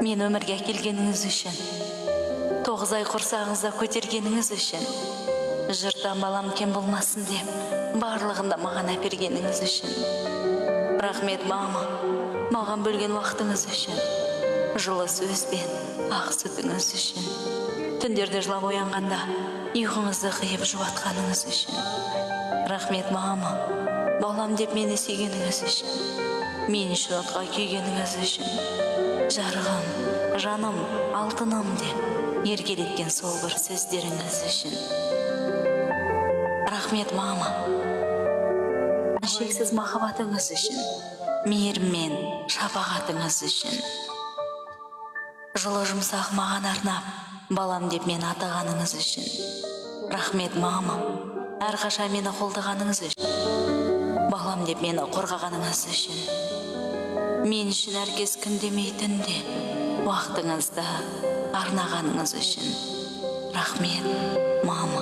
Мен өмірге келгеніңіз үшін, 9 ай құрсағыңызда көтергеніңіз үшін, жұрттан балам кем болмасын деп, барлығында маған әпергеніңіз үшін. Рахмет, мама, маған бөлген уақытыңыз үшін, жылы сөзбен, ақ сүтіңіз үшін. Түндерде жылап оянғанда, ұйқыңызды қиып жұбатқаныңыз үшін. Рахмет, мама, балам деп мені сүйгеніңіз үшін, мен үшін отқа күйгеніңіз үшін. Жарығым, жаным, алтыным деп еркелеткен сол бір сөздеріңіз үшін. Рахмет, мама, шексіз махаббатыңыз үшін, мейірім мен шапағатыңыз үшін. Жылы жұмсақ маған арнап, балам деп мен атағаныңыз үшін. Рахмет, мама, әрқашан мені қолдағаныңыз үшін, балам деп мені қорғағаныңыз үшін. Мен үшін әркез күн демей түнде уақытыңызды арнағаныңыз үшін. Рахмет, мама.